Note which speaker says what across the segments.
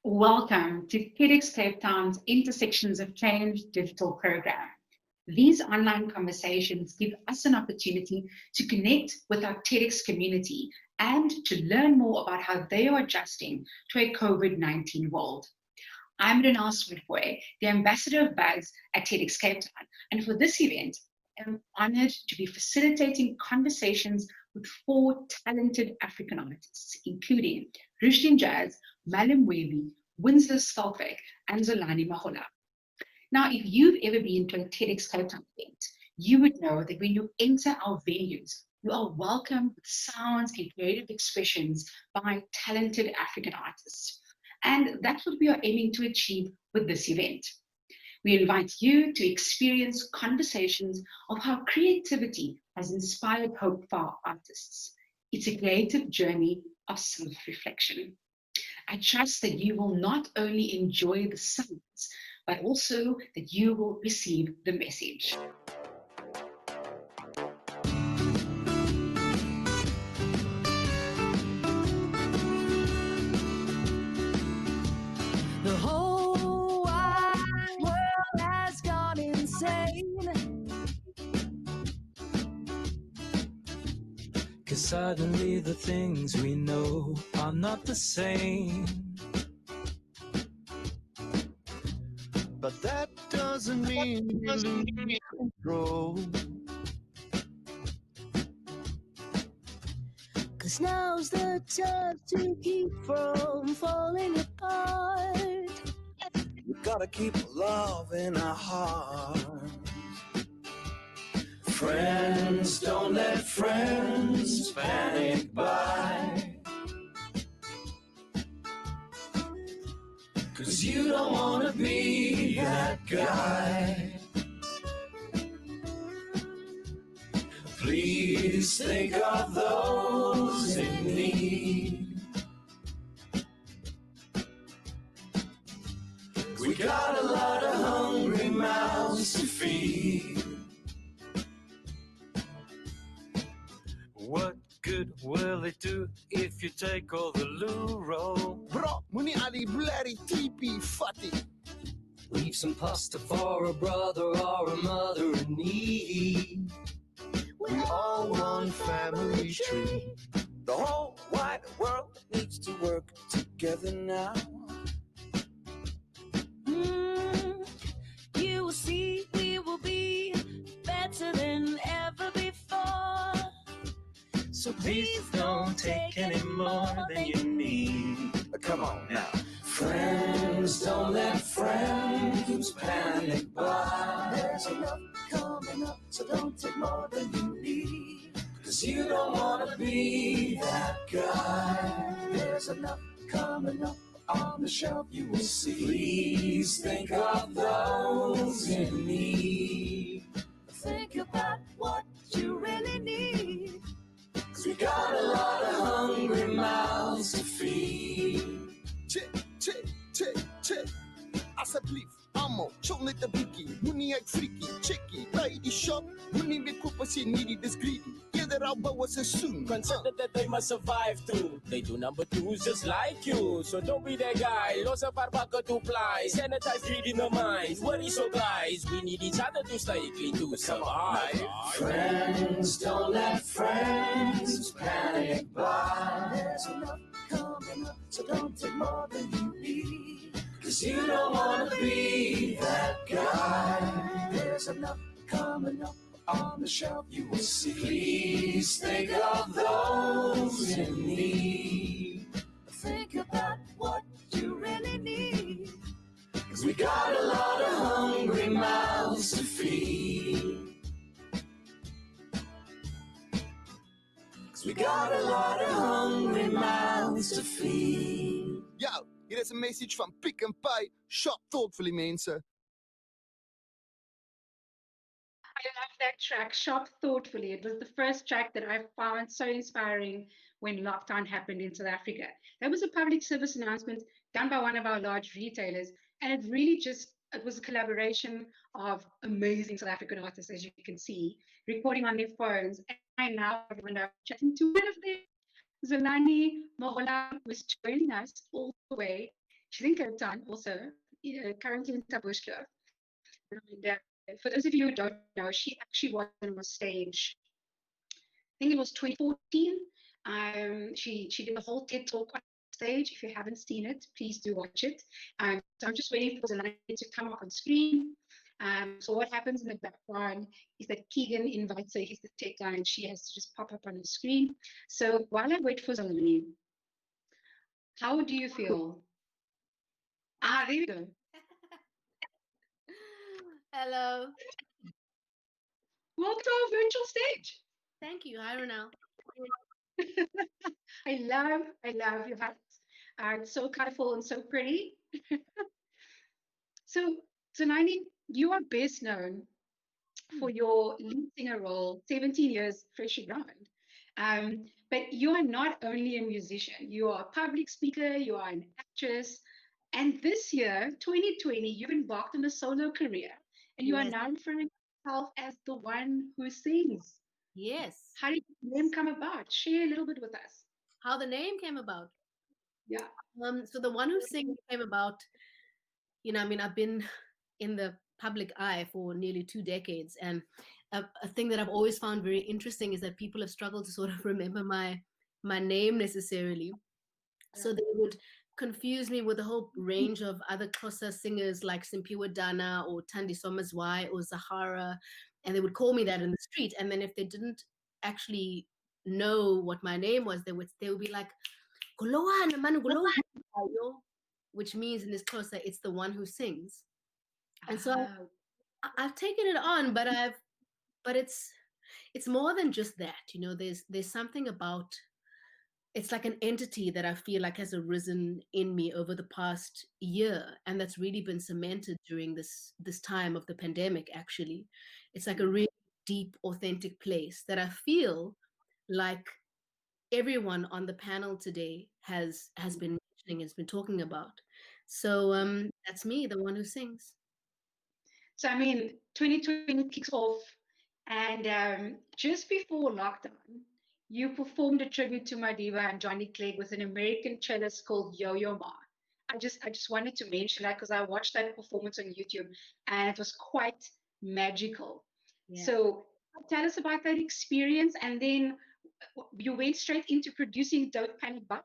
Speaker 1: Welcome to TEDxCapeTown's Intersections of Change digital program. These online conversations give us an opportunity to connect with our TEDx community and to learn more about how they are adjusting to a COVID-19 world. I'm Renal Sweetboy, the ambassador of Buzz at TEDxCapeTown, and for this event, I'm honored to be facilitating conversations with four talented African artists, including Roeshdien, Mel Mwevi, Winslow, Schalkwyk, and Zolani Mahola. Now, if you've ever been to a TEDxCapeTown event, you would know that when you enter our venues, you are welcomed with sounds and creative expressions by talented African artists. And that's what we are aiming to achieve with this event. We invite you to experience conversations of how creativity has inspired hope for our artists. It's a creative journey of self-reflection. I trust that you will not only enjoy the sounds, but also that you will receive the message.
Speaker 2: The whole wide world has gone insane. 'Cause suddenly the things we know are not the same.
Speaker 3: But that doesn't mean we lose control.
Speaker 2: 'Cause now's the time to keep from falling apart.
Speaker 3: We gotta keep love in our hearts. Friends, don't let friends panic by. 'Cause you don't wanna be that guy. Please think of those in need. We got a lot of hungry mouths to feed.
Speaker 4: What good will it do if you take all the loo-roll?
Speaker 3: Bro, money ali bloody TP fatty.
Speaker 2: Leave some pasta for a brother or a mother in need.
Speaker 3: We all one family tree. The whole wide world needs to work together now.
Speaker 2: You will see we will be better than ever before.
Speaker 4: So please don't take any more than you need.
Speaker 3: Come on now. Friends, don't let friends panic by.
Speaker 2: There's enough coming up, so don't take more than you need.
Speaker 3: 'Cause you don't wanna be that guy.
Speaker 2: There's enough coming up on the shelf, you will see.
Speaker 3: Please think of those in need.
Speaker 2: Think about what you really need.
Speaker 3: 'Cause we got a lot of hungry mouths to feed.
Speaker 5: Check, check, check, check. Alsjeblieft, allemaal, chill net een blikkie. Moenie uit freaky, chickie. Bij die shop, moenie meer kopen as jy needy, dis greedy. Eerder al bouwe seisoen.
Speaker 6: Consider that they must survive too. They do number twos just like you. So don't be that guy. Los a barbaka to fly. Sanitize greed in the minds. Worry so guys. We need each other to stay clean to survive.
Speaker 3: Friends, don't let friends panic by.
Speaker 2: There's enough coming up, so don't take more than you need.
Speaker 3: 'Cause you don't wanna be that guy.
Speaker 2: There's enough coming up on the shelf, you will see.
Speaker 3: Please think of those in need.
Speaker 2: Think about what you really need.
Speaker 3: 'Cause we got a lot of hungry mouths to feed. 'Cause we got a lot of hungry mouths to feed.
Speaker 5: Yo, hier is een message van Pick n Pay. Shop thoughtfully, mensen.
Speaker 1: I love that track, Shop Thoughtfully. It was the first track that I found so inspiring when lockdown happened in South Africa. That was a public service announcement done by one of our large retailers. And it really it was a collaboration of amazing South African artists, as you can see, recording on their phones. And I now have a chatting to one of them, Zolani Mahola, was joining us all the way. She's in Cape Town also, currently in Tabushka. And for those of you who don't know, she actually was on stage, I think it was 2014. She did a whole TED talk on stage. If you haven't seen it, please do watch it. So I'm just waiting for Zolani to come up on screen. So what happens in the background is that Keegan invites her. He's the tech guy, and she has to just pop up on the screen. So while I wait for Zolani, how do you feel? There we go.
Speaker 7: Hello.
Speaker 1: Welcome to our virtual stage.
Speaker 7: Thank you. Hi, Ronald.
Speaker 1: I love your hat. It's so colorful and so pretty. So, Zanani, you are best known for your lead singer role, 17 years fresh and ground. But you are not only a musician, you are a public speaker, you are an actress. And this year, 2020, you've embarked on a solo career and you are
Speaker 7: Yes.
Speaker 1: now referring to yourself as the one who sings.
Speaker 7: Yes.
Speaker 1: How did the name come about? Share a little bit with us.
Speaker 7: How the name came about.
Speaker 1: Yeah.
Speaker 7: So the one who sings came about, I mean, I've been in the public eye for nearly 2 decades. And a thing that I've always found very interesting is that people have struggled to sort of remember my name necessarily. So they would confuse me with a whole range of other Xhosa singers like Simpiwe Dana or Thandi Somazwai or Zahara, and they would call me that in the street. And then if they didn't actually know what my name was, they would be like, "Golowana, man, Golowana," which means in this Xhosa, it's the one who sings. And so I've taken it on, but it's more than just that. There's something about, it's like an entity that I feel like has arisen in me over the past year, and that's really been cemented during this time of the pandemic. Actually, it's like a really deep, authentic place that I feel like everyone on the panel today has been mentioning, has been talking about. So that's me, the one who sings.
Speaker 1: So, I mean, 2020 kicks off, and just before lockdown, you performed a tribute to Madiba and Johnny Clegg with an American cellist called Yo-Yo Ma. I just wanted to mention that because I watched that performance on YouTube, and it was quite magical.
Speaker 7: Yeah.
Speaker 1: So, tell us about that experience, and then you went straight into producing Don't Panic Button.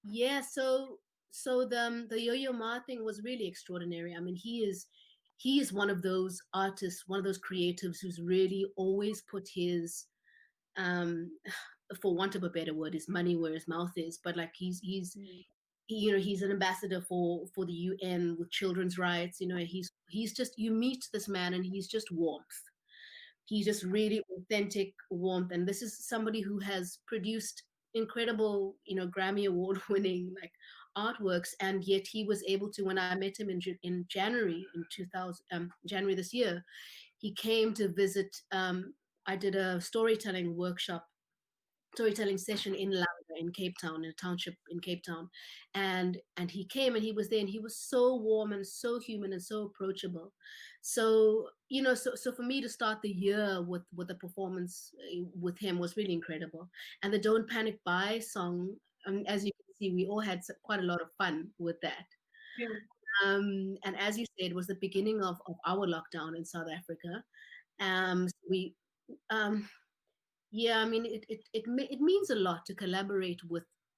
Speaker 7: Yeah, so the Yo-Yo Ma thing was really extraordinary. I mean, he is one of those artists, one of those creatives who's really always put his um for want of a better word, his money where his mouth is. But like he's an ambassador for the UN with children's rights. He's just, you meet this man and he's just warmth. He's just really authentic warmth. And this is somebody who has produced incredible, Grammy Award winning like artworks. And yet he was able to, when I met him in January in 2000, January this year, he came to visit. I did a storytelling session in Lubner in Cape Town, in a township in Cape Town, and he came and he was there and he was so warm and so human and so approachable. So so for me to start the year with a performance with him was really incredible. And the Don't Panic Buy song, as you can see, we all had quite a lot of fun with that. And as you said, it was the beginning of our lockdown in South Africa. We Yeah, I mean, it means a lot to collaborate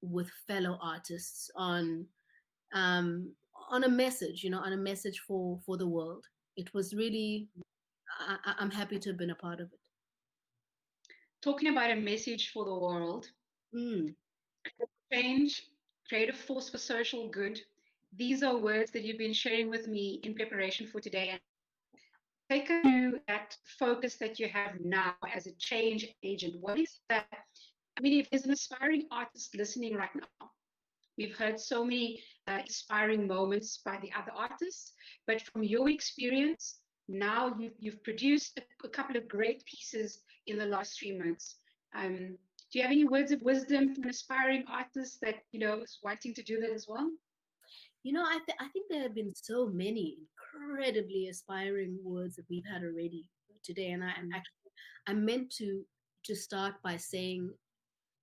Speaker 7: with fellow artists um, on a message, on a message for the world. It was really, I'm happy to have been a part of it.
Speaker 1: Talking about a message for the world, change, creative force for social good. These are words that you've been sharing with me in preparation for today. And take us to that focus that you have now as a change agent. What is that? I mean, if there's an aspiring artist listening right now, we've heard so many inspiring moments by the other artists, but from your experience, now you've produced a couple of great pieces in the last 3 months. Do you have any words of wisdom for an aspiring artist that is wanting to do that as well?
Speaker 7: I think there have been so many incredibly aspiring words that we've had already today, and I meant to start by saying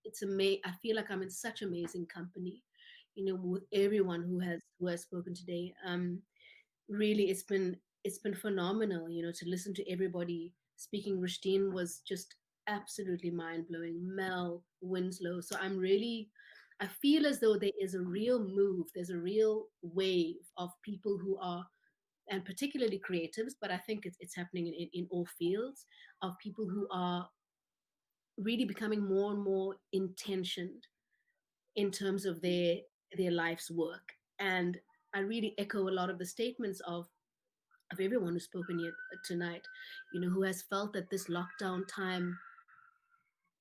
Speaker 7: I feel like I'm in such amazing company. with everyone who has spoken today. Really, it's been phenomenal, to listen to everybody speaking. Roeshdien was just absolutely mind blowing. Mel, Winslow. So I feel as though there is a real move. There's a real wave of people who are, and particularly creatives, but I think it's happening in all fields, of people who are really becoming more and more intentioned in terms of their life's work. And I really echo a lot of the statements of everyone who's spoken here tonight, who has felt that this lockdown time,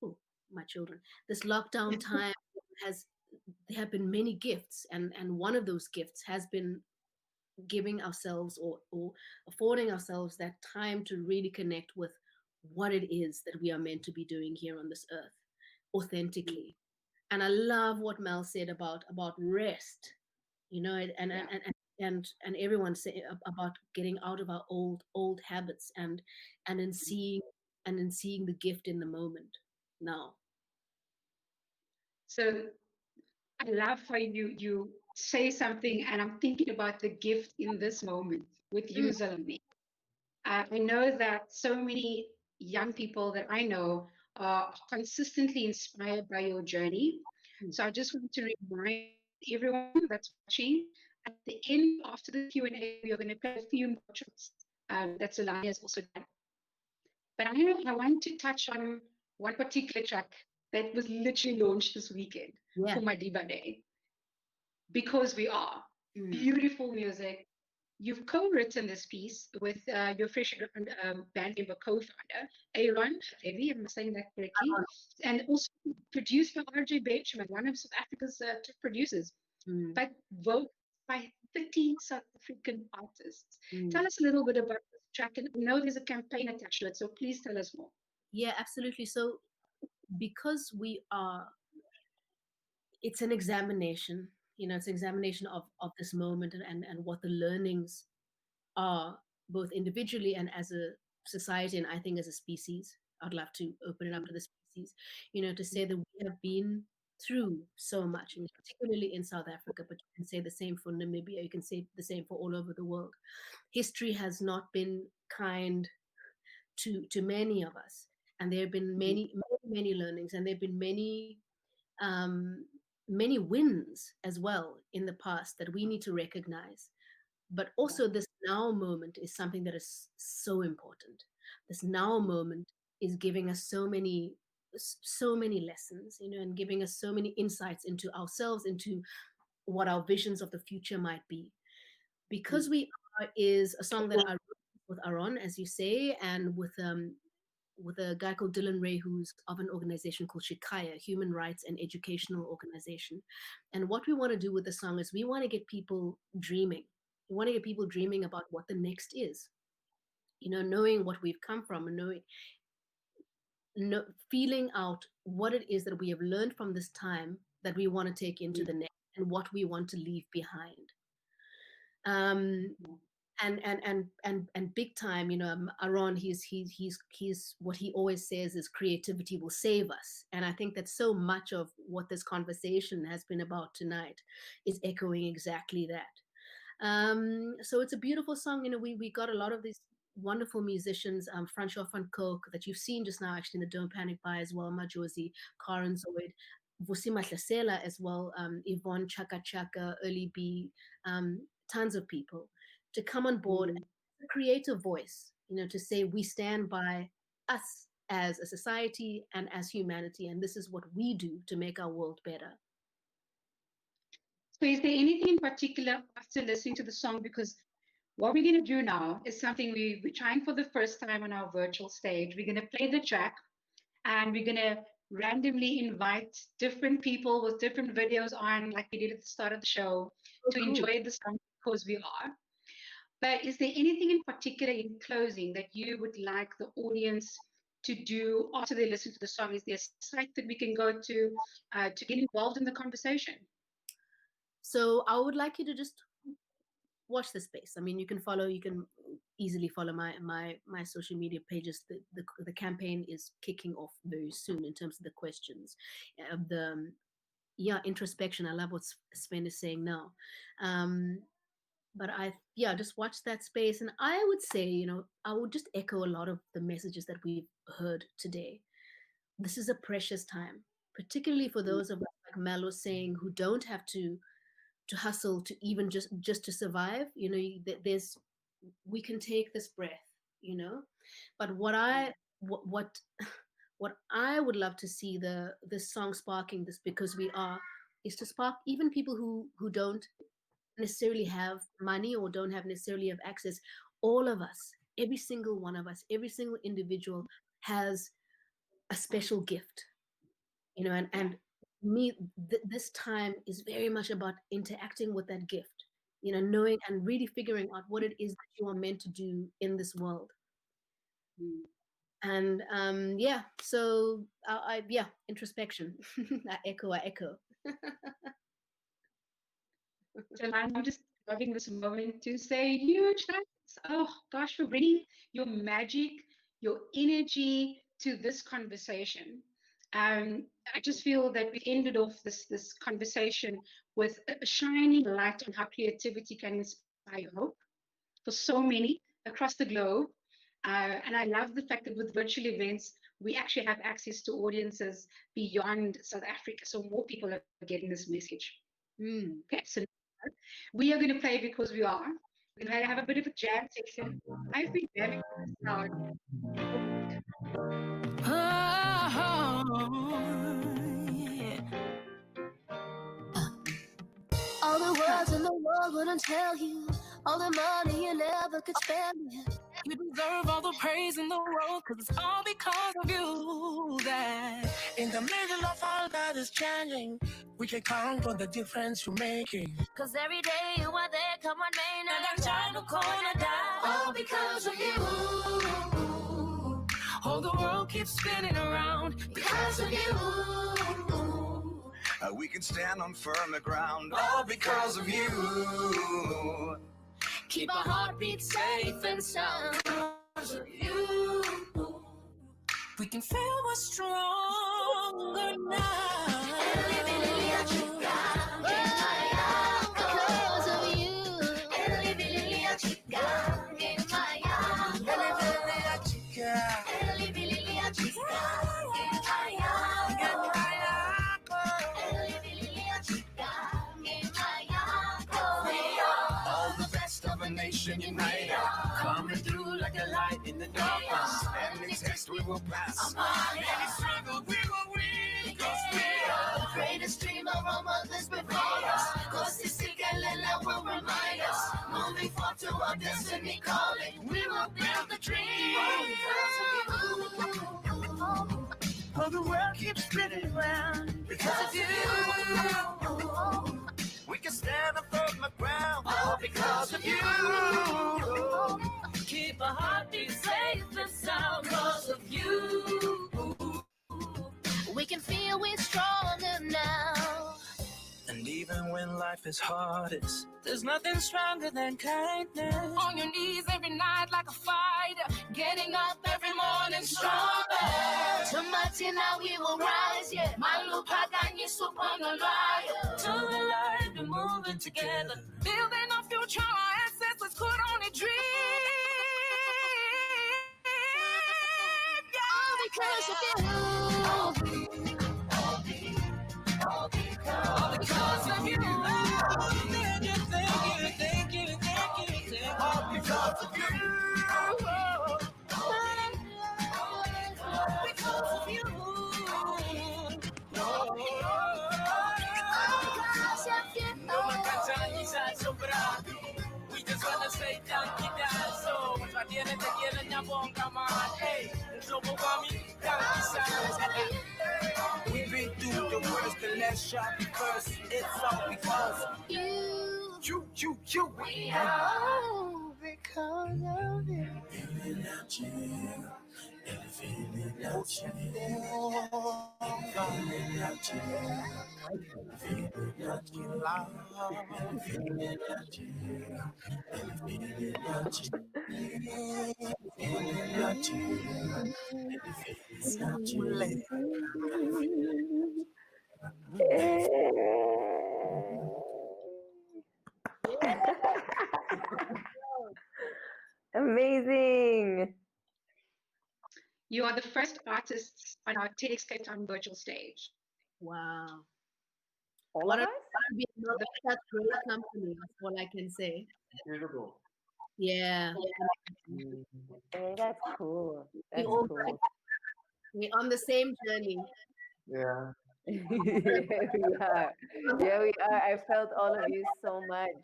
Speaker 7: oh, my children, this lockdown time has, there have been many gifts, and one of those gifts has been giving ourselves, or affording ourselves that time to really connect with what it is that we are meant to be doing here on this earth authentically. And I love what Mel said about rest, and everyone say about getting out of our old habits, and in seeing the gift in the moment now.
Speaker 1: So I love how you say something, and I'm thinking about the gift in this moment with you,
Speaker 7: Mm,
Speaker 1: Zolani. I know that so many young people that I know are consistently inspired by your journey.
Speaker 7: mm.
Speaker 1: So I just want to remind everyone that's watching, at the end, after the Q&A, we are going to play a few more tracks that Zolani has also done. But I want to touch on one particular track that was literally launched this weekend
Speaker 7: Yeah.
Speaker 1: for my Diva Day, Because We Are.
Speaker 7: Mm.
Speaker 1: Beautiful music. You've co-written this piece with your fresh band member, co-founder, Aaron Levy, am I saying that correctly? And also produced by RJ Benjamin, one of South Africa's top producers,
Speaker 7: Mm.
Speaker 1: but vocals by 30 South African artists.
Speaker 7: Mm.
Speaker 1: Tell us a little bit about this track, and I know there's a campaign attached to it, so please tell us more.
Speaker 7: Yeah, absolutely. So because we are, it's an examination, it's an examination of this moment, and what the learnings are, both individually and as a society, and I think as a species. I'd love to open it up to the species, to say that we have been through so much, and particularly in South Africa, but you can say the same for Namibia, you can say the same for all over the world. History has not been kind to many of us, and there have been many learnings, and there have been um, many wins as well in the past that we need to recognize. But also, this now moment is something that is so important. This now moment is giving us so many lessons, and giving us so many insights into ourselves, into what our visions of the future might be. Because We Are is a song that I wrote with Aaron, as you say, and with a guy called Dylan Ray, who's of an organization called Shikaya, a human rights and educational organization. And what we want to do with the song is we want to get people dreaming. We want to get people dreaming about what the next is, knowing what we've come from, and feeling out what it is that we have learned from this time that we want to take into the next, and what we want to leave behind. And big time, Aaron, he's what he always says is creativity will save us. And I think that so much of what this conversation has been about tonight is echoing exactly that. So it's a beautiful song. We got a lot of these wonderful musicians, Francois van Coke, that you've seen just now actually in the Don't Panic Buy as well, Majosi, Karen Zoid, Vusima Hlasela as well, Yvonne Chaka Chaka, Early B, tons of people to come on board, a creative voice, to say we stand by us as a society and as humanity, and this is what we do to make our world better.
Speaker 1: So is there anything in particular after listening to the song? Because what we're going to do now is something we're trying for the first time on our virtual stage. We're going to play the track, and we're going to randomly invite different people with different videos on, like we did at the start of the show, to enjoy the song Because We Are. But is there anything in particular in closing that you would like the audience to do after they listen to the song? Is there a site that we can go to get involved in the conversation?
Speaker 7: So I would like you to just watch the space. I mean, you can easily follow my social media pages. The campaign is kicking off very soon in terms of the questions. introspection. I love what Sven is saying now. But just watch that space. And I would say, I would just echo a lot of the messages that we've heard today. This is a precious time, particularly for those of us, like Mel was saying, who don't have to hustle to even just to survive. There's we can take this breath. But what I would love to see this song sparking, this because we are, is to spark even people who don't necessarily have money or don't have necessarily have access. All of us, every single one of us, every single individual has a special gift, and me, this time is very much about interacting with that gift, knowing and really figuring out what it is that you are meant to do in this world. And so introspection. I echo.
Speaker 1: So I'm just loving this moment to say huge thanks. Oh gosh, for bringing your magic, your energy to this conversation. I just feel that we ended off this conversation with a shining light on how creativity can inspire hope for so many across the globe. And I love the fact that with virtual events, we actually have access to audiences beyond South Africa. So more people are getting this message. Okay, so we are going to play Because We Are. We're going to have a bit of a jam section. I've been jamming this sound.
Speaker 8: All the words in the world wouldn't tell you. All the money you never could spare me.
Speaker 4: You deserve all the praise in the world, cause it's all because of you that in the middle of all that is changing, we can count on the difference you're making.
Speaker 8: Cause every day you are there, come on, man, and I'm trying to corner down. All because of you.
Speaker 4: All the world keeps spinning around
Speaker 8: Because of you.
Speaker 3: We can stand on firmer ground, all because of you.
Speaker 8: Keep our heartbeat safe and sound. Because of you.
Speaker 4: we can feel we're stronger now.
Speaker 8: Because of you.
Speaker 3: All the best of a nation united, coming through like a light in the darkness. Any test we will pass, any struggle we will win.
Speaker 8: Because we are the greatest dream of our mothers before us. Cause this Lela will remind us, moving forward to our destiny calling, we will build the dream.
Speaker 4: All the world keeps spinning around
Speaker 8: Because of you.
Speaker 3: We can stand on firmer ground,
Speaker 8: All because of you.
Speaker 4: Keep a heartbeat
Speaker 8: Safe and sound because of you. We can feel we're stronger now.
Speaker 4: And even when life is hardest, there's nothing stronger than kindness.
Speaker 8: On your knees every night like a fighter, getting up every morning stronger. Tomorrow now we will rise, yeah. Malupaganye supanolaya.
Speaker 4: To the light, we're moving together, building a future our ancestors could only dream.
Speaker 8: All because of you. All because of you.
Speaker 4: Thank you.
Speaker 3: all because of you.
Speaker 8: Because of you.
Speaker 6: We just wanna say thank you, Dad. So, Matiene te quieren ya bonga man. Hey, Lobo Wami, thank you, son.
Speaker 4: We've been through the worst, the less shot because it's all because of
Speaker 8: You.
Speaker 4: you.
Speaker 8: We are.
Speaker 4: Because of you.
Speaker 1: You are the first artists on our TEDxCapeTown virtual stage.
Speaker 7: Wow.
Speaker 9: All
Speaker 7: What
Speaker 9: of
Speaker 7: a,
Speaker 9: us?
Speaker 7: to be among such great company, that's all I can say.
Speaker 5: Beautiful.
Speaker 7: Yeah.
Speaker 9: Hey, that's cool.
Speaker 7: We
Speaker 9: That's
Speaker 7: all,
Speaker 9: cool.
Speaker 7: we're on the same journey.
Speaker 5: Yeah.
Speaker 9: Here we are. Here we are. I felt all of you so much.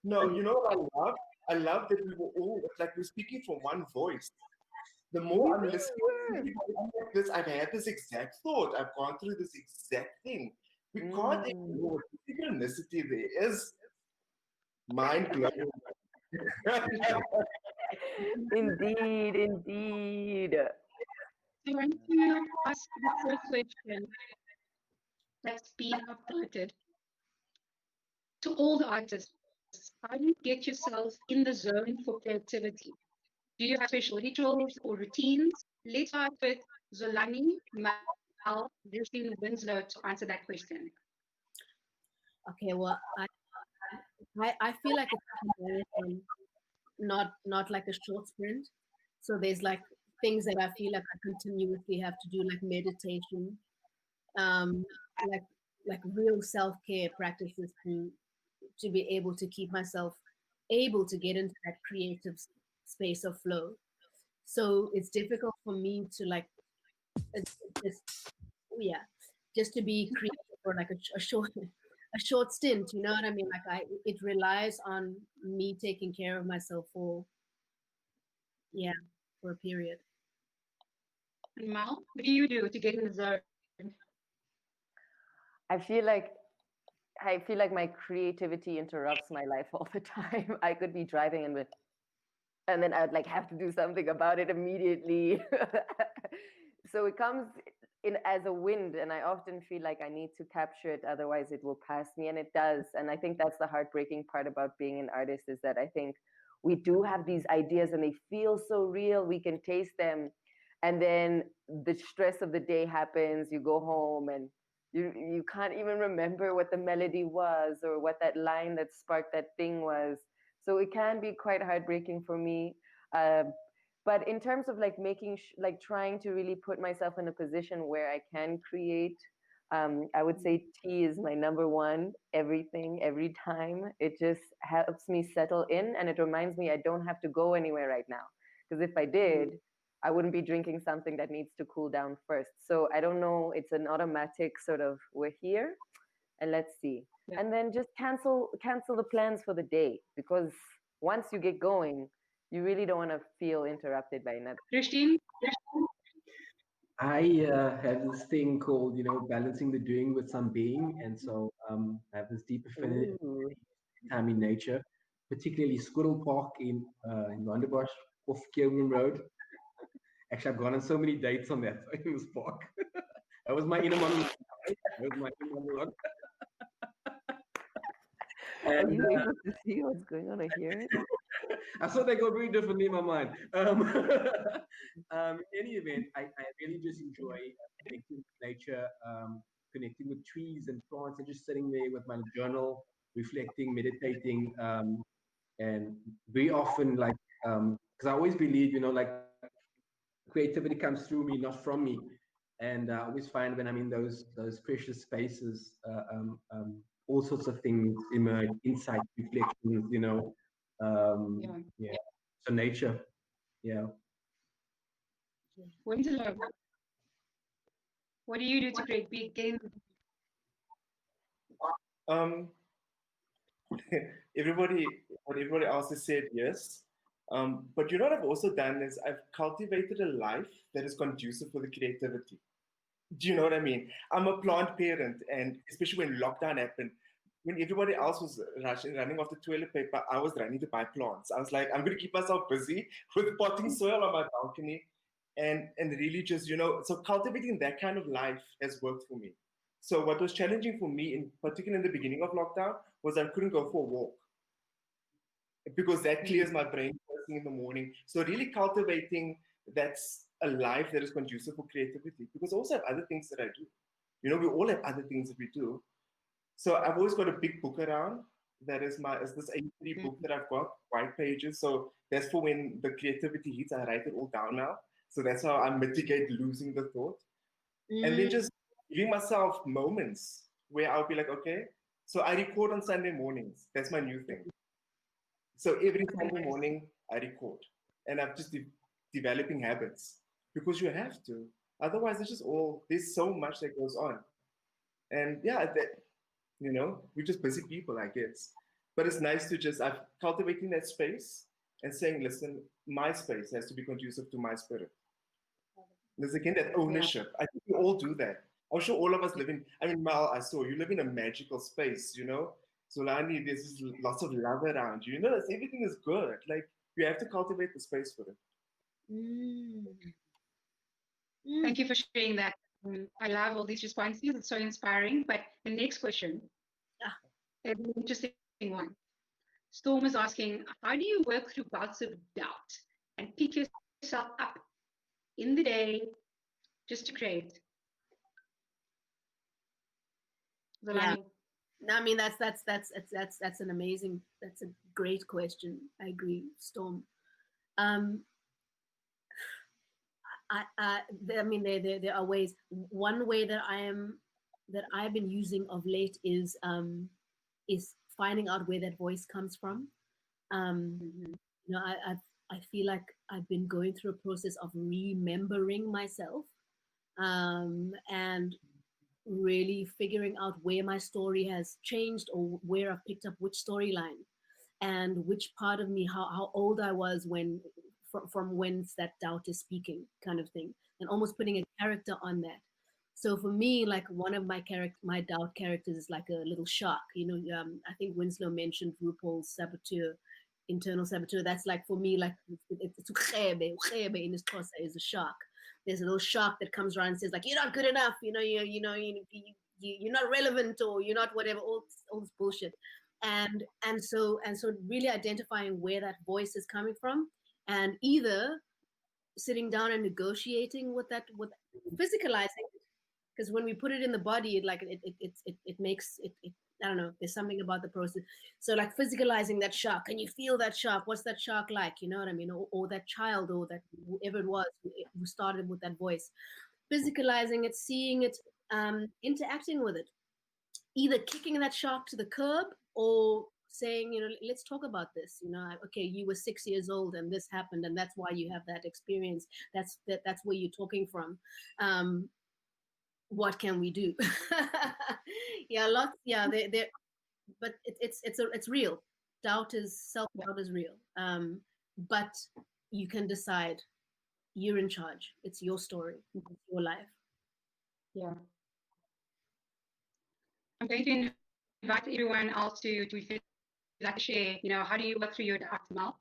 Speaker 5: No, you know what I love? I love that we were all, it's like we're speaking from one voice. The more I'm listening to everybody, I'm like this, I've had this exact thought. I've gone through this exact thing. We can't ignore the synchronicity there is mind-blowing.
Speaker 9: Indeed, indeed.
Speaker 1: I want to ask the first question that's been upvoted to all the artists. How do you get yourself in the zone for creativity? Do you have special rituals or routines? Let's start with Zolani, Mel, Roeshdien, Winslow to answer that question.
Speaker 7: Okay, well, I feel like it's a marathon, not like a short sprint. So there's like things that I feel like I continuously have to do, like meditation, um, like real self-care practices to be able to keep myself able to get into that creative space of flow. So it's difficult for me to like just just to be creative for like a short stint. You know what I mean? Like it relies on me taking care of myself for a period.
Speaker 1: And Mel, what do you do to get in the zone?
Speaker 9: I feel like my creativity interrupts my life all the time. I could be driving and then I'd like have to do something about it immediately. So it comes in as a wind, and I often feel like I need to capture it, otherwise it will pass me, and it does. And I think that's the heartbreaking part about being an artist, is that I think we do have these ideas and they feel so real, we can taste them, and then the stress of the day happens, you go home and you can't even remember what the melody was or what that line that sparked that thing was. So it can be quite heartbreaking for me. But in terms of like trying to really put myself in a position where I can create, I would say tea is my number one everything, every time. It just helps me settle in, and it reminds me I don't have to go anywhere right now. Because if I did, I wouldn't be drinking something that needs to cool down first. So I don't know, it's an automatic sort of, we're here and let's see. Yeah. And then just cancel the plans for the day, because once you get going, you really don't want to feel interrupted by another.
Speaker 1: Roeshdien?
Speaker 10: I have this thing called, balancing the doing with some being. And so I have this deep affinity time in nature, particularly Squirrel Park in Rondebosch off Kilburn Road. Actually, I've gone on so many dates on that in this park. That was my inner monologue.
Speaker 9: Are you able to see what's going on? I hear it.
Speaker 10: I thought they go very differently in my mind. In any event, I really just enjoy connecting with nature, connecting with trees and plants, and just sitting there with my journal, reflecting, meditating, and very often, like, because I always believe, like, creativity comes through me, not from me. And I always find when I'm in those precious spaces, all sorts of things emerge, insight, reflections, So nature,
Speaker 1: Winslow, what do you do to create big games?
Speaker 5: What everybody else has said, yes. But you know what I've also done is I've cultivated a life that is conducive for the creativity. Do you know what I mean? I'm a plant parent, and especially when lockdown happened, when everybody else was running off the toilet paper, I was running to buy plants. I was like, I'm going to keep myself busy with potting soil on my balcony and really just, so cultivating that kind of life has worked for me. So what was challenging for me, in particular in the beginning of lockdown, was I couldn't go for a walk because that clears my brain first thing in the morning. So really cultivating that's a life that is conducive for creativity, because I also have other things that I do. We all have other things that we do. So I've always got a big book around. That is this A3 book that I've got, white pages. So that's for when the creativity hits, I write it all down now.
Speaker 11: So that's how I mitigate losing the thought. And then just giving myself moments where I'll be like, okay, so I record on Sunday mornings. That's my new thing. So every Sunday morning I record, and I'm just developing habits because you have to. Otherwise, it's just all, there's so much that goes on. And yeah, we're just busy people, I guess. But it's nice to just, I've cultivating that space and saying, listen, my space has to be conducive to my spirit. There's again that ownership. I think we all do that. I'm sure all of us live in, I mean, Mal, I saw you live in a magical space, Zolani, there's just lots of love around you. Everything is good. Like, you have to cultivate the space for it.
Speaker 1: Thank you for sharing that. I love all these responses. It's so inspiring. But the next question is an interesting one. Storm is asking, how do you work through bouts of doubt and pick yourself up in the day just to create?
Speaker 7: Yeah. No, I mean that's an amazing, that's a great question. I agree, Storm. I mean, there are ways. One way that I've been using of late is finding out where that voice comes from. I feel like I've been going through a process of remembering myself, and really figuring out where my story has changed or where I've picked up which storyline and which part of me, how old I was when, from whence that doubt is speaking, kind of thing, and almost putting a character on that. So for me, like one of my doubt characters is like a little shark. I think Winslow mentioned RuPaul's saboteur, internal saboteur. That's like, for me, like it's in this Xhosa is a shark. There's a little shark that comes around and says like, you're not good enough, you're not relevant, or you're not whatever, all this bullshit. And so really identifying where that voice is coming from, and either sitting down and negotiating with physicalizing it, because when we put it in the body, it makes it, I don't know, there's something about the process. So like physicalizing that shark, can you feel that shark? What's that shark like? You know what I mean? Or that child, or that whoever it was who started with that voice. Physicalizing it, seeing it, interacting with it. Either kicking that shark to the curb or saying, let's talk about this. Okay, you were 6 years old and this happened, and that's why you have that experience. That's where you're talking from. What can we do? But it's real. Self-doubt is real. But you can decide. You're in charge. It's your story. It's your life.
Speaker 1: Yeah. I'm going to invite everyone else to like to share. How do you work through your doubt, Mel?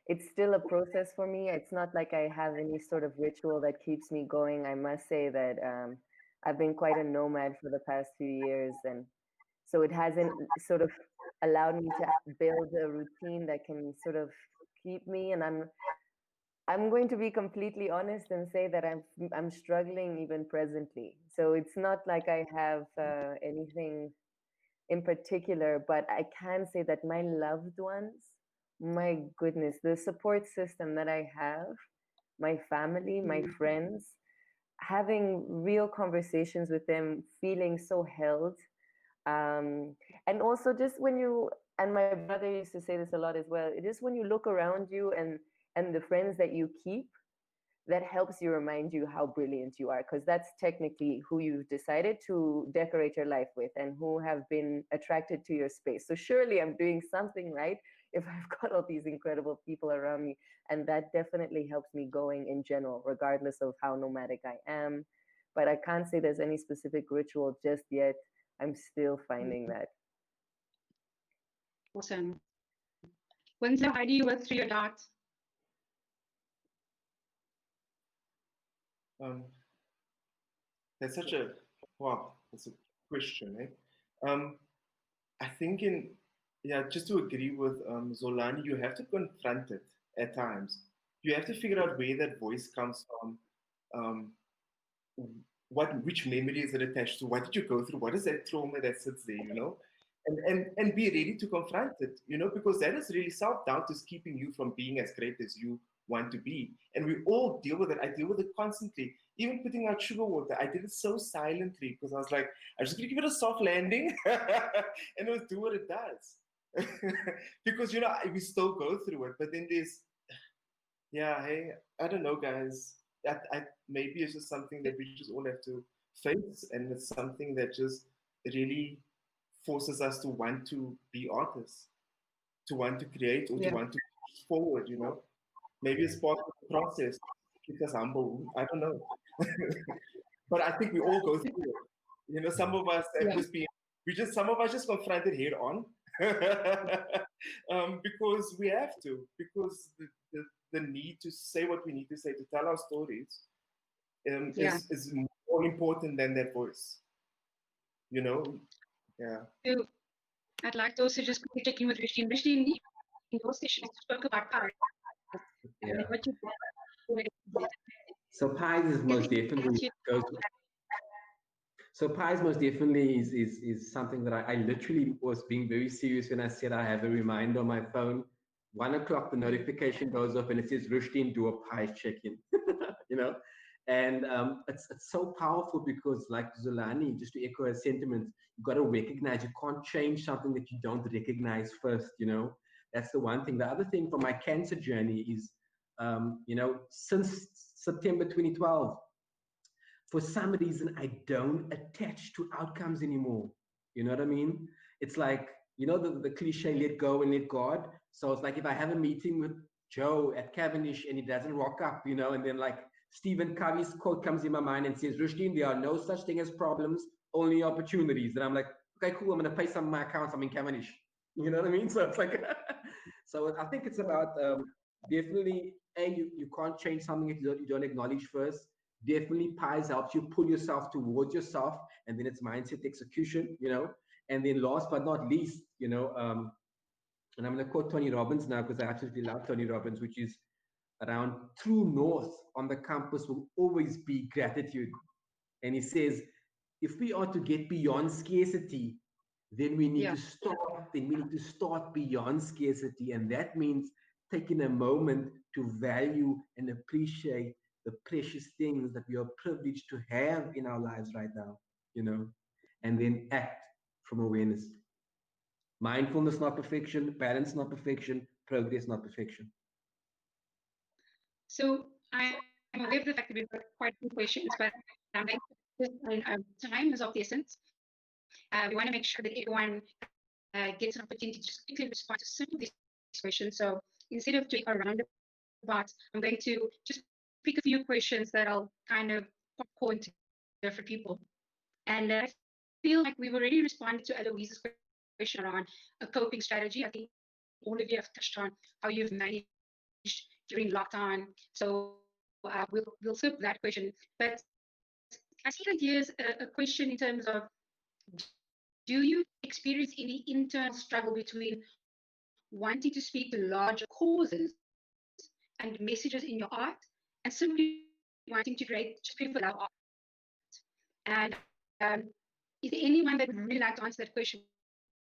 Speaker 9: It's still a process for me. It's not like I have any sort of ritual that keeps me going. I must say that I've been quite a nomad for the past few years, and so it hasn't sort of allowed me to build a routine that can sort of keep me. And I'm going to be completely honest and say that I'm struggling even presently. So it's not like I have anything in particular, but I can say that my loved ones, my goodness, the support system that I have, my family, my friends, having real conversations with them, feeling so held. And also just and my brother used to say this a lot as well, it is when you look around you and the friends that you keep, that helps you remind you how brilliant you are, because that's technically who you've decided to decorate your life with and who have been attracted to your space. So surely I'm doing something right if I've got all these incredible people around me. And that definitely helps me going in general, regardless of how nomadic I am. But I can't say there's any specific ritual just yet. I'm still finding that.
Speaker 1: Awesome. Winslow, how do you work through your doubt?
Speaker 11: That's such that's a question, eh? I think just to agree with Zolani, you have to confront it at times. You have to figure out where that voice comes from. Which memory is it attached to? What did you go through? What is that trauma that sits there, and be ready to confront it, because that is really self-doubt is keeping you from being as great as you want to be. And we all deal with it. I deal with it constantly. Even putting out sugar water, I did it so silently because I was like, I'm just gonna give it a soft landing and it'll do what it does. Because we still go through it, but then hey, I don't know, guys. Maybe it's just something that we just all have to face, and it's something that just really forces us to want to be artists, to want to create, or to want to push forward. Maybe it's part of the process. Keep us humble. I don't know, but I think we all go through it. Some of us have just been. Some of us just confronted head on, because we have to, because the need to say what we need to say, to tell our stories, is more important than that voice. Yeah.
Speaker 1: So I'd like to also just quickly check in with Roeshdien. Roeshdien, in your session, you spoke about pies.
Speaker 10: Yeah.
Speaker 1: What you
Speaker 10: So pies is most definitely goes. So pies most definitely is something that I literally was being very serious when I said I have a reminder on my phone. 1 o'clock, the notification goes off and it says Roeshdien, do a pies check-in. And it's so powerful because, like Zolani, just to echo her sentiments, you've got to recognize, you can't change something that you don't recognize first. That's the one thing. The other thing from my cancer journey is, since September 2012, for some reason, I don't attach to outcomes anymore. You know what I mean? It's like, the cliche, let go and let God. So it's like if I have a meeting with Joe at Cavendish and he doesn't rock up, and then like Stephen Covey's quote comes in my mind and says, Roeshdien, there are no such thing as problems, only opportunities. And I'm like, okay, cool, I'm going to pay some of my accounts, I'm in Cavendish. You know what I mean? So it's like, so I think it's about definitely, you can't change something if you don't acknowledge first. Definitely pies helps you pull yourself towards yourself, and then it's mindset execution, and then last but not least, and I'm going to quote Tony Robbins now because I absolutely love Tony Robbins, which is around true north on the compass will always be gratitude. And he says, if we are to get beyond scarcity, then we need to start beyond scarcity. And that means taking a moment to value and appreciate the precious things that we are privileged to have in our lives right now, and then act from awareness. Mindfulness, not perfection. Balance, not perfection. Progress, not perfection.
Speaker 1: So I'm aware of the fact that we've got quite a few questions, but time is of the essence. We want to make sure that everyone gets an opportunity to just quickly respond to some of these questions. So instead of doing a roundabout, I'm going to just pick a few questions that I'll kind of popcorn to different people. And I feel like we've already responded to Eloise's question around a coping strategy. I think all of you have touched on how you've managed during lockdown. So we'll flip that question. But I see that here's a question in terms of, do you experience any internal struggle between wanting to speak to larger causes and messages in your art and simply wanting to create just people love art? And is there anyone that would really like to answer that question?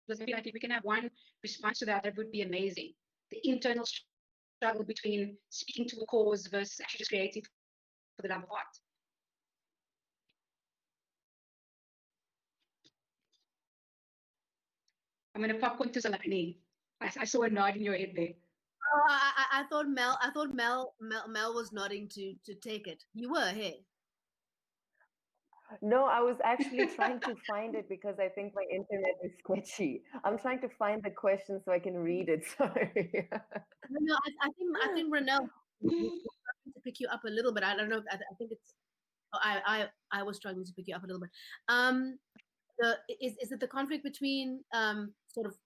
Speaker 1: Because I feel like if we can have one response to that, that would be amazing. The internal struggle between speaking to a cause versus actually just creating for the love of art. I'm going to popcorn to Zolani. I saw a nod in your head there.
Speaker 7: Oh, I thought Mel was nodding to take it. You were, hey?
Speaker 9: No, I was actually trying to find it because I think my internet is sketchy. I'm trying to find the question so I can read it. Sorry.
Speaker 7: No, I think Renelle to pick you up a little bit. I don't know. I think it's. I was struggling to pick you up a little bit. Is it the conflict between sort of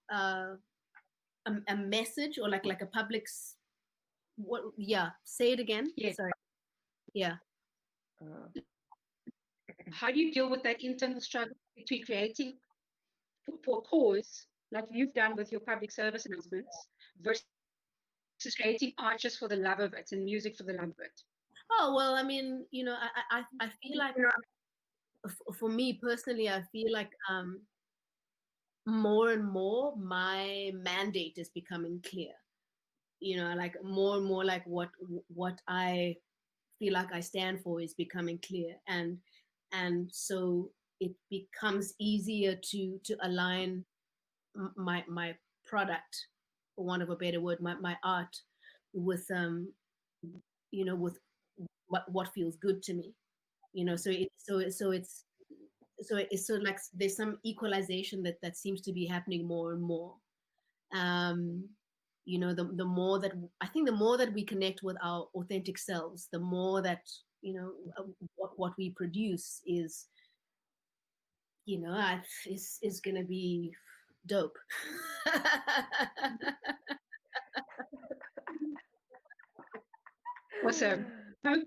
Speaker 7: a message or like a public's what? Yeah, say it again.
Speaker 1: Yeah.
Speaker 7: Sorry. Yeah.
Speaker 1: How do you deal with that internal struggle between creating for a cause, like you've done with your public service announcements, versus creating art just for the love of it and music for the love of it?
Speaker 7: Oh, well, I mean, I feel like for me personally, I feel like more and more my mandate is becoming clear. Like more and more, like what I feel like I stand for is becoming clear, and so it becomes easier to align my product, for want of a better word, my art, with with what feels good to me. It's sort of like there's some equalization that seems to be happening more and more. The more that I think, the more that we connect with our authentic selves, the more that what we produce is is gonna be dope.
Speaker 1: Awesome.
Speaker 11: Sorry,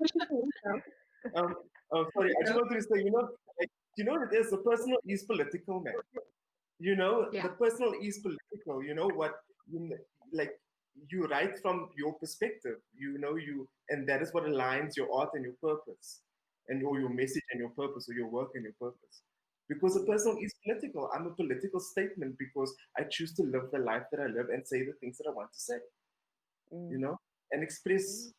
Speaker 11: I just wanted to say, the personal is political, man. The personal is political. Like you write from your perspective, and that is what aligns your art and your purpose, or your message and your purpose, or your work and your purpose. Because the personal is political. I'm a political statement because I choose to live the life that I live and say the things that I want to say, and express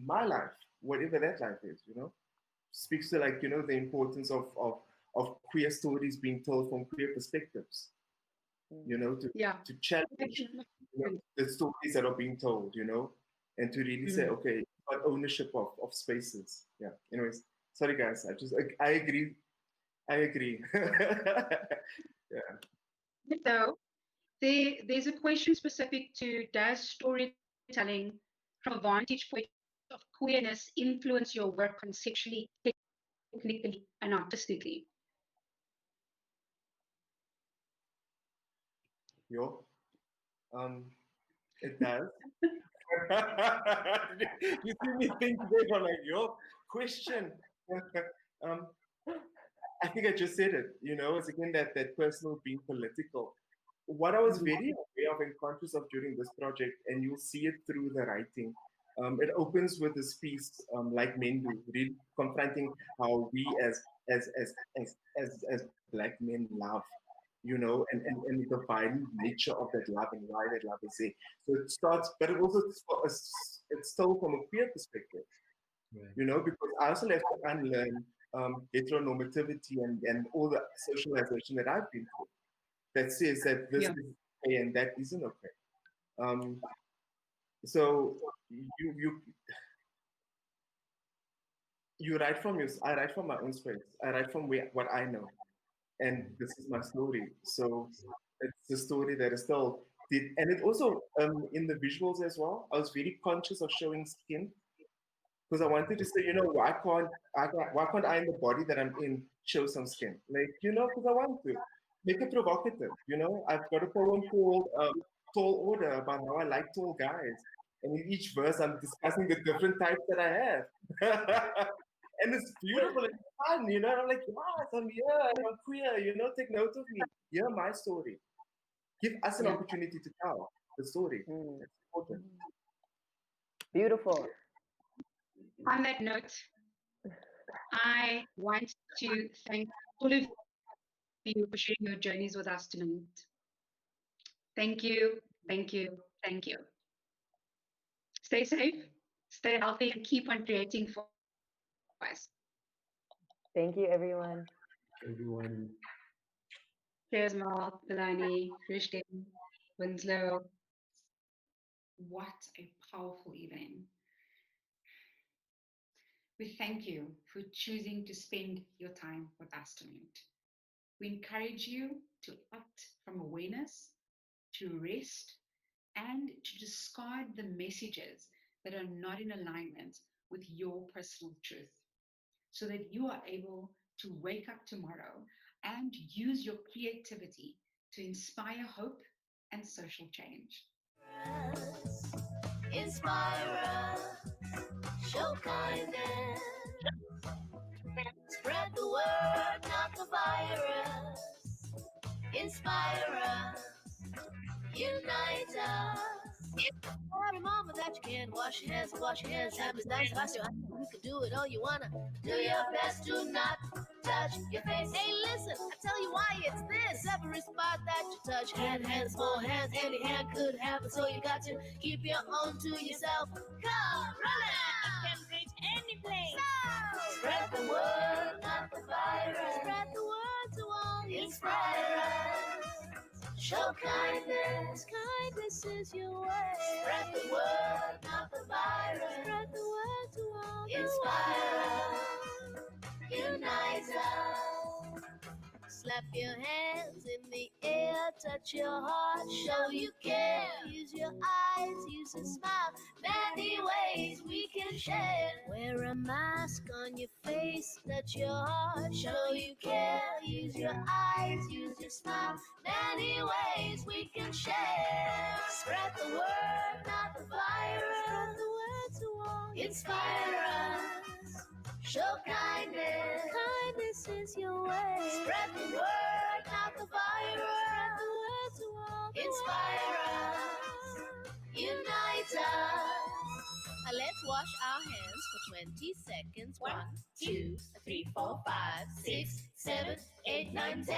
Speaker 11: my life, whatever that life is, speaks to the importance of queer stories being told from queer perspectives, to challenge the stories that are being told, and to really say, okay, about ownership of spaces. Yeah. Anyways, sorry guys, I agree. Yeah.
Speaker 1: So there's a question specific to, does storytelling from a vantage point of queerness influence your work conceptually, technically, and artistically?
Speaker 11: It does. You see me think big on question. I think I just said it, it's again that personal being political. What I was very aware of and conscious of during this project, and you'll see it through the writing, it opens with this piece, like men do, really confronting how we as Black men love, and the violent nature of that love and why that love is there. So it starts, but it also it's still from a queer perspective, because I also have to unlearn heteronormativity and all the socialization that I've been through that says that this is okay and that isn't okay. So you write from I write from my own space. I write from what I know, and this is my story. So it's a story that is told. And it also in the visuals as well. I was very conscious of showing skin because I wanted to say, why can't I in the body that I'm in show some skin? Because I want to make it provocative. I've got a poem called Tall Order about how I like tall guys, and in each verse I'm discussing the different types that I have. And it's beautiful and fun, I'm like, yes, I'm here, I'm queer, take note of me. Hear my story. Give us an opportunity to tell the story. That's important.
Speaker 9: Beautiful.
Speaker 1: On that note, I want to thank all of you for sharing your journeys with us tonight. Thank you, thank you, thank you. Stay safe, stay healthy, and keep on creating for us.
Speaker 9: Thank you, everyone.
Speaker 1: Cheers, Mel, Zolani, Roeshdien, Winslow. What a powerful evening. We thank you for choosing to spend your time with us tonight. We encourage you to act from awareness, to rest, and to discard the messages that are not in alignment with your personal truth, so that you are able to wake up tomorrow and use your creativity to inspire hope and social change.
Speaker 8: Inspire us, show kindness, spread the word, not the virus. Inspire us, unite us. Remember that you can wash your hands, time is nice. You can do it all you wanna. Do your best, do not touch your face. Hey, listen, I tell you why it's this. Every spot that you touch, hand, small hands, any hand could happen. So you got to keep your own to yourself. Come, run it! It can reach any place. So, spread the word, not the virus. Spread the word to all inspirers. Show kindness, kindness is your way. Spread the word, not the virus. Spread the word to all inspirers. Unite us. Slap your hands in the air, touch your heart, show you care. Use your eyes, use a smile. Many ways we can share. Wear a mask on your face, touch your heart, show you care. Use your eyes, use your smile. Many ways we can share. Spread the word, not the virus. Spread the word to all. Inspire us. Show kindness. Kindness is your way. Spread the word, not the virus. Spread the word to all. Inspire us. Unite us. Let's wash our hands for 20 seconds. 1, 2, 3, 4, 5, 6, 7, 8, 9, 10.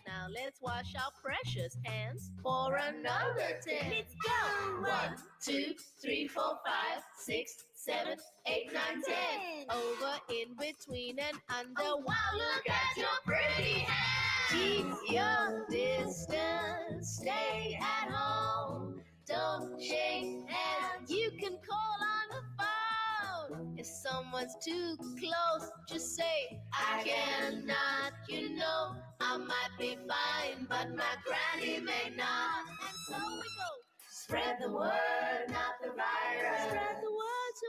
Speaker 8: Now let's wash our precious hands for another 10. Let's go. 1, 2, 3, 4, 5, 6, 7, 8, 9, 10. Over, in between, and under. Oh, wow, look at your pretty hands. Keep your distance. Stay at home. Don't shake hands. You can call on the phone. If someone's too close, just say, I cannot. You know, I might be fine, but my granny may not. And so we go. Spread the word, not the virus. Spread the word to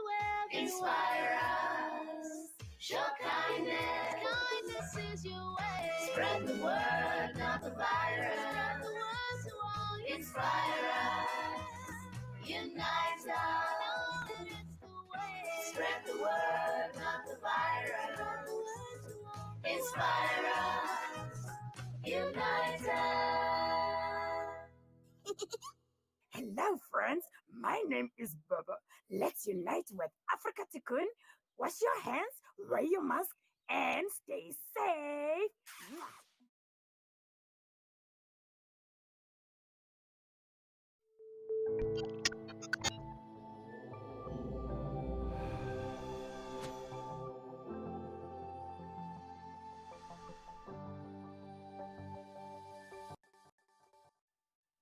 Speaker 8: everyone. Inspire us. Show kindness. Kindness is your way. Spread the word, not the virus. Spread the word to all. Inspire us. Unite us. It's the way. Spread the word, not the virus. Spread the word to all. Inspire us. Unite us.
Speaker 12: Hello, friends. My name is Bubba. Let's unite with Africa Tikkun. Wash your hands, wear your mask, and stay safe.